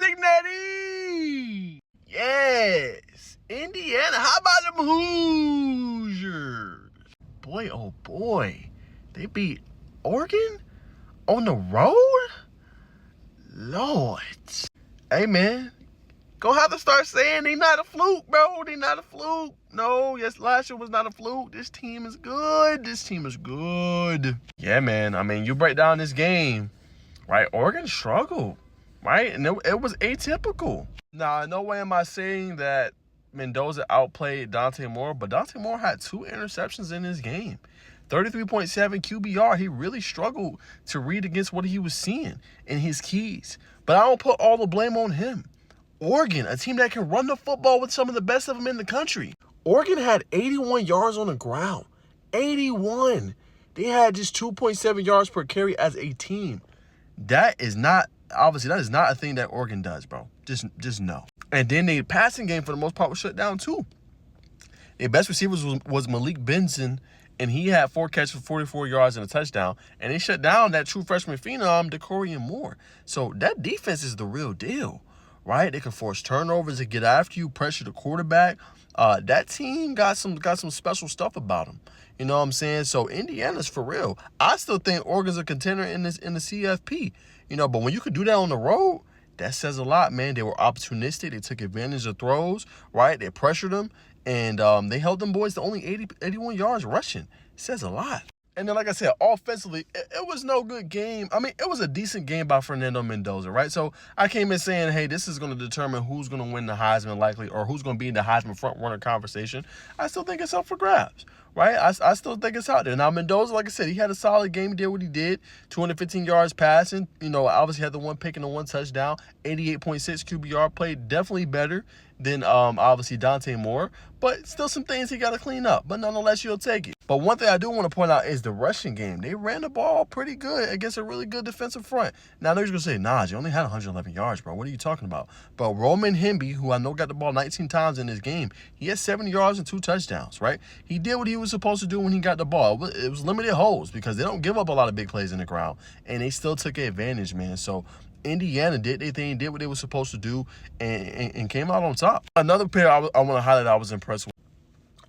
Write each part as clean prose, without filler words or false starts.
Stick Natty! Yes! Indiana, how about them Hoosiers? Boy, oh boy. They beat Oregon on the road? Lord. Hey, man. Gonna have to start saying they not a fluke, bro. They not a fluke. No, yes, last year was not a fluke. This team is good. This team is good. Yeah, man. I mean, you break down this game, right? Oregon struggled, right? And it was atypical. Now, no way am I saying that Mendoza outplayed Dante Moore, but Dante Moore had 2 interceptions in this game. 33.7 QBR. He really struggled to read against what he was seeing in his keys. But I don't put all the blame on him. Oregon, a team that can run the football with some of the best of them in the country. Oregon had 81 yards on the ground. 81. They had just 2.7 yards per carry as a team. That is not, obviously, that is not a thing that Oregon does, bro. Just no. And then the passing game, for the most part, was shut down, too. Their best receivers was Malik Benson, and he had 4 catches for 44 yards and a touchdown. And they shut down that true freshman phenom, DeCorian Moore. So that defense is the real deal. Right, they can force turnovers to get after you, pressure the quarterback. That team got some special stuff about them. You know what I'm saying? So Indiana's for real. I still think Oregon's a contender in the CFP. You know, but when you could do that on the road, that says a lot, man. They were opportunistic. They took advantage of throws. Right, they pressured them, and they held them boys to only 81 yards rushing. It says a lot. And then, like I said, offensively, it was no good game. I mean, it was a decent game by Fernando Mendoza, right? So I came in saying, hey, this is going to determine who's going to win the Heisman likely, or who's going to be in the Heisman front-runner conversation. I still think it's up for grabs, right? I still think it's out there. Now, Mendoza, like I said, he had a solid game. He did what he did. 215 yards passing. You know, obviously had the 1 pick and the 1 touchdown. 88.6 QBR. Played definitely better than, obviously, Dante Moore. But still some things he got to clean up. But nonetheless, you'll take it. But one thing I do want to point out is the rushing game. They ran the ball pretty good against a really good defensive front. Now, I know you're going to say, nah, you only had 111 yards, bro. What are you talking about? But Roman Hemby, who I know got the ball 19 times in this game, he had 70 yards and 2 touchdowns, right? He did what he was supposed to do when he got the ball. It was limited holes because they don't give up a lot of big plays in the ground. And they still took advantage, man. So Indiana did their thing, did what they were supposed to do, and came out on top. Another player I want to highlight I was impressed with,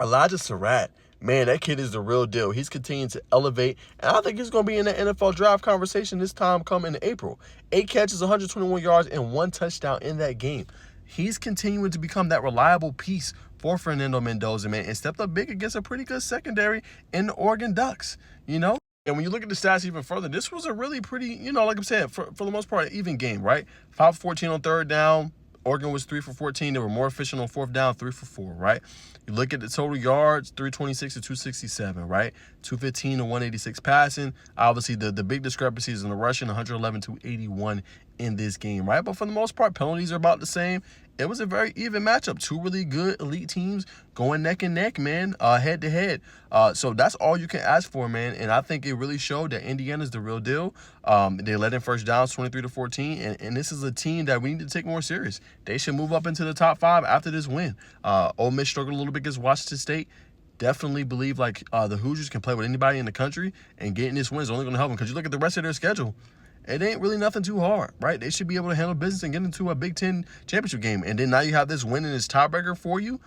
Elijah Surratt. Man, that kid is the real deal. He's continuing to elevate, and I think he's going to be in the NFL draft conversation this time coming in April. 8 catches, 121 yards, and 1 touchdown in that game. He's continuing to become that reliable piece for Fernando Mendoza, man, and stepped up big against a pretty good secondary in the Oregon Ducks, you know? And when you look at the stats even further, this was a really pretty, you know, like I'm saying, for the most part, an even game, right? 5-14 on third down. Oregon was 3 for 14. They were more efficient on fourth down, 3 for 4, right? You look at the total yards, 326 to 267, right? 215 to 186 passing. Obviously, the big discrepancies in the rushing, 111 to 81 in this game, right? But for the most part, penalties are about the same. It was a very even matchup. 2 really good elite teams going neck and neck, man, head to head. So that's all you can ask for, man. And I think it really showed that Indiana's the real deal. They led in first downs 23 to 14. And this is a team that we need to take more serious. They should move up into the top 5 after this win. Ole Miss struggled a little bit against Washington State. Definitely believe like the Hoosiers can play with anybody in the country, and getting this win is only going to help them. Because you look at the rest of their schedule, it ain't really nothing too hard, right? They should be able to handle business and get into a Big Ten championship game. And then now you have this win and this tiebreaker for you.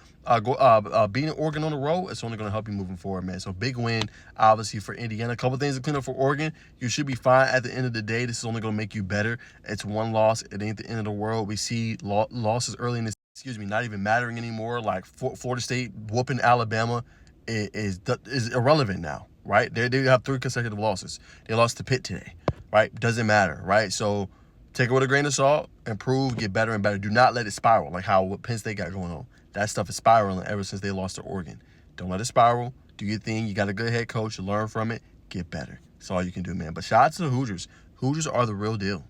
Beating Oregon on the road, it's only going to help you moving forward, man. So big win, obviously, for Indiana. A couple things to clean up for Oregon. You should be fine at the end of the day. This is only going to make you better. It's 1 loss. It ain't the end of the world. We see losses early in this, not even mattering anymore. Like Florida State whooping Alabama is irrelevant now, right? They have 3 consecutive losses. They lost to Pitt today. Right? Doesn't matter, right? So take it with a grain of salt, improve, get better and better. Do not let it spiral like what Penn State got going on. That stuff is spiraling ever since they lost to Oregon. Don't let it spiral. Do your thing. You got a good head coach. You learn from it. Get better. That's all you can do, man. But shout out to the Hoosiers. Hoosiers are the real deal.